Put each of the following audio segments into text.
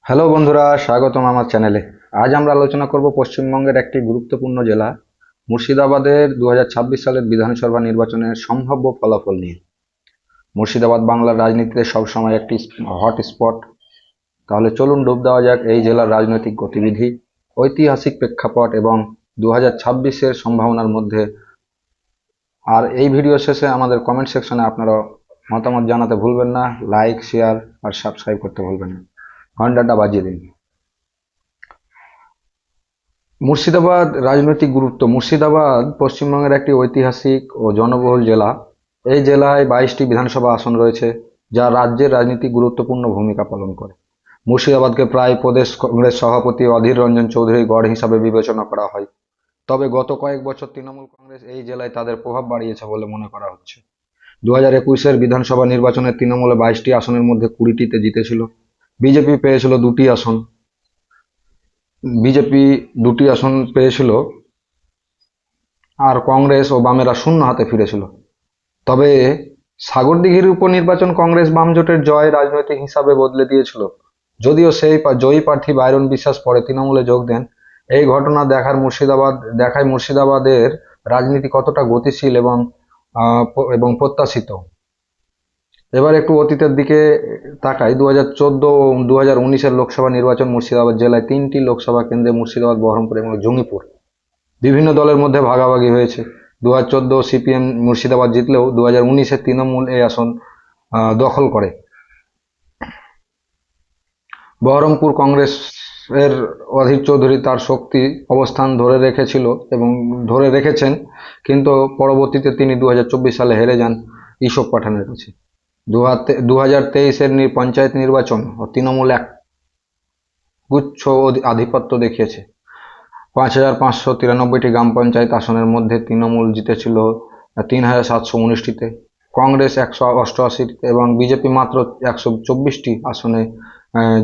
Hello বন্ধুরা, স্বাগতম আমার চ্যানেলে। আজ আমরা আলোচনা করব পশ্চিমবঙ্গের একটি গুরুত্বপূর্ণ জেলা মুর্শিদাবাদের 2026 সালের বিধানসভা নির্বাচনের সম্ভাব্য ফলাফল নিয়ে। মুর্শিদাবাদ বাংলার রাজনীতিতে সবসময় একটি হট স্পট। তাহলে চলুন ডুব দেওয়া যাক এই জেলার রাজনৈতিক গতিবিধি, ঐতিহাসিক প্রেক্ষাপট এবং 2026-এর সম্ভাবনার মধ্যে। আর এই ভিডিও শেষে আমাদের কমেন্ট সেকশনে আপনারা মতামত জানাতে ভুলবেন না। লাইক, শেয়ার আর সাবস্ক্রাইব করতে ভুলবেন না। ঘন্টাটা বাজিয়ে দিন। মুর্শিদাবাদ রাজনৈতিক গুরুত্ব। মুর্শিদাবাদ পশ্চিমবঙ্গের একটি ঐতিহাসিক ও জনবহুল জেলা। এই জেলায় 22টি বিধানসভা আসন রয়েছে, যা রাজ্যের রাজনীতিক গুরুত্বপূর্ণ ভূমিকা পালন করে। মুর্শিদাবাদকে প্রায় প্রদেশ কংগ্রেস সভাপতি অধীর রঞ্জন চৌধুরীর গড় হিসাবে বিবেচনা করা হয়। তবে গত কয়েক বছর তৃণমূল কংগ্রেস এই জেলায় তাদের প্রভাব বাড়িয়েছে বলে মনে করা হচ্ছে। 2021-এর বিধানসভা নির্বাচনে তৃণমূলে 22টি আসনের মধ্যে 20টিতে জিতেছিল। বিজেপি পেয়েছিল 2টি আসন। বিজেপি 2টি আসন পেয়েছিল আর কংগ্রেস ও বামেরা শূন্য হাতে ফিরেছিল। তবে সাগরদিঘির উপনির্বাচন কংগ্রেস বাম জোটের জয় রাজনৈতিক হিসাবে বদলে দিয়েছিল। যদিও সেই জয়ী প্রার্থী বাইরন বিশ্বাস পরে তৃণমূলে যোগ দেন। এই ঘটনা দেখায় মুর্শিদাবাদের রাজনীতি কতটা গতিশীল এবং প্রত্যাশিত। এবার একটু অতীতের দিকে তাকাই। 2014 ও 2019-এর লোকসভা নির্বাচন মুর্শিদাবাদ জেলায় 3টি লোকসভা কেন্দ্রে মুর্শিদাবাদ, বহরমপুর এবং জঙ্গিপুর বিভিন্ন দলের মধ্যে ভাগাভাগি হয়েছে। 2014 সিপিএম মুর্শিদাবাদ জিতলেও 2019-এ তৃণমূল এই আসন দখল করে। বহরমপুর কংগ্রেসের অধীর চৌধুরী তার শক্তি অবস্থান ধরে রেখেছেন, কিন্তু পরবর্তীতে তিনি 2024 সালে হেরে যান ইসব পাঠানের কাছে। 2023-এর পঞ্চায়েত নির্বাচন ও তৃণমূল এক গুচ্ছ আধিপত্য দেখিয়েছে। 5,593টি গ্রাম পঞ্চায়েত আসনের মধ্যে তৃণমূল জিতেছিল 3,719টিতে, কংগ্রেস 188টিতে এবং বিজেপি মাত্র 124টি আসনে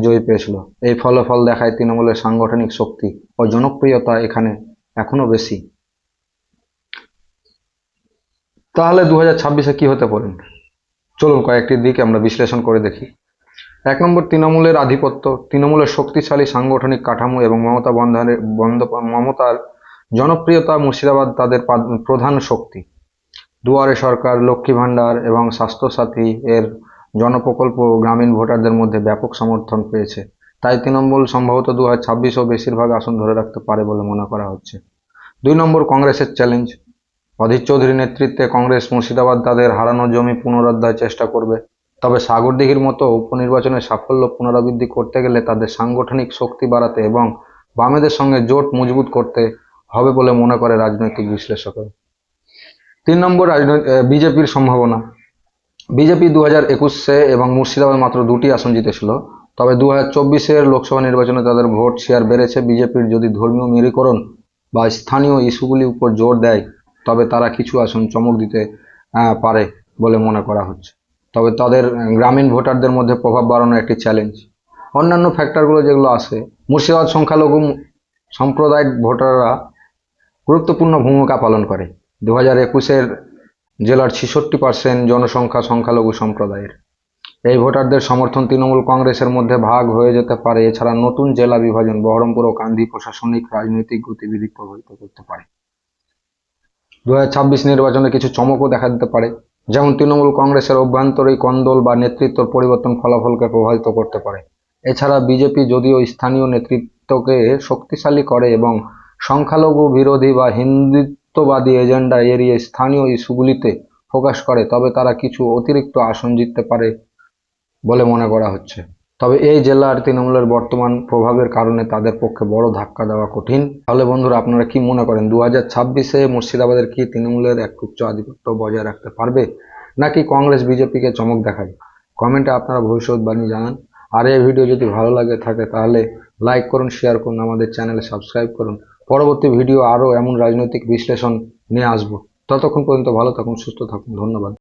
জয়ী পেয়েছিল। এই ফলাফল দেখায় তৃণমূলের সাংগঠনিক শক্তি ও জনপ্রিয়তা এখানে এখনো বেশি। তাহলে 2026-এ কি হতে পারেন, চলুন কয়েকটি দিক আমরা বিশ্লেষণ করে দেখি। 1 নম্বর, তৃণমূলের আধিপত্য। তৃণমূলের শক্তিশালী সাংগঠনিক কাঠামো এবং মমতার জনপ্রিয়তা মুর্শিদাবাদ তাদের প্রধান শক্তি। দুয়ারে সরকার, লক্ষ্মী ভাণ্ডার এবং স্বাস্থ্যসাথী এর জনপ্রকল্প গ্রামীণ ভোটারদের মধ্যে ব্যাপক সমর্থন পেয়েছে। তাই তৃণমূল সম্ভবত 2026-ও বেশিরভাগ আসন ধরে রাখতে পারে বলে মনে করা হচ্ছে। 2 নম্বর, কংগ্রেসের চ্যালেঞ্জ। অধীর চৌধুরীর নেতৃত্বে কংগ্রেস মুর্শিদাবাদ তাদের হারানো জমি পুনরুদ্ধার চেষ্টা করবে। তবে সাগরদিঘির মতো উপনির্বাচনের সাফল্য পুনরাবৃত্তি করতে গেলে তাদের সাংগঠনিক শক্তি বাড়াতে এবং বামেদের সঙ্গে জোট মজবুত করতে হবে বলে মনে করে রাজনৈতিক বিশ্লেষকরা। 3 নম্বর, বিজেপির সম্ভাবনা। বিজেপি 2021-এ এবং মুর্শিদাবাদ মাত্র 2টি আসন জিতেছিল। তবে 2024-এর লোকসভা নির্বাচনে তাদের ভোট শেয়ার বেড়েছে। বিজেপির যদি ধর্মীয় মেরুকরণ বা স্থানীয় ইস্যুগুলির উপর জোর দেয়, তবে তারা কিছু আসন চমক দিতে পারে বলে মনে করা হচ্ছে। তবে তাদের গ্রামীণ ভোটারদের মধ্যে প্রভাব বাড়ানো একটি চ্যালেঞ্জ। অন্যান্য ফ্যাক্টরগুলো যেগুলো আছে, মুর্শিদাবাদ সংখ্যালঘু সম্প্রদায়ের ভোটাররা গুরুত্বপূর্ণ ভূমিকা পালন করে। 2021-এর জেলার 66% জনসংখ্যা সংখ্যালঘু সম্প্রদায়ের। এই ভোটারদের সমর্থন তৃণমূল কংগ্রেসের মধ্যে ভাগ হয়ে যেতে পারে। এছাড়া নতুন জেলা বিভাজন বহরমপুর ও কান্দি প্রশাসনিক রাজনৈতিক গতিবিধি প্রভাবিত করতে পারে। 2026 নির্বাচনে কিছু চমকও দেখা দিতে পারে, যেমন তৃণমূল কংগ্রেসের অভ্যন্তরীণ কোন্দল বা নেতৃত্বের পরিবর্তন ফলাফলকে প্রভাবিত করতে পারে। এছাড়া বিজেপি যদিও স্থানীয় নেতৃত্বকে শক্তিশালী করে এবং সংখ্যালঘু বিরোধী বা হিন্দুত্ববাদী এজেন্ডা এড়িয়ে স্থানীয় ইস্যুগুলিতে ফোকাস করে, তবে তারা কিছু অতিরিক্ত আসন জিততে পারে বলে মনে করা হচ্ছে। তবে এই জেলার তৃণমূলের বর্তমান প্রভাবের কারণে তাদের পক্ষে বড় ধাক্কা দেওয়া কঠিন। তাহলে বন্ধুরা, আপনারা কি মনে করেন 2026-এ মুর্শিদাবাদের কি তৃণমূলের এক উচ্চ আধিপত্য বজায় রাখতে পারবে, নাকি কংগ্রেস বিজেপিকে চমক দেখাবে? কমেন্টে আপনারা ভবিষ্যৎবাণী জানান। আর এই ভিডিও যদি ভালো লাগে থাকে তাহলে লাইক করুন, শেয়ার করুন, আমাদের চ্যানেলে সাবস্ক্রাইব করুন। পরবর্তী ভিডিও আরও এমন রাজনৈতিক বিশ্লেষণ নিয়ে আসবো। ততক্ষণ পর্যন্ত ভালো থাকুন, সুস্থ থাকুন। ধন্যবাদ।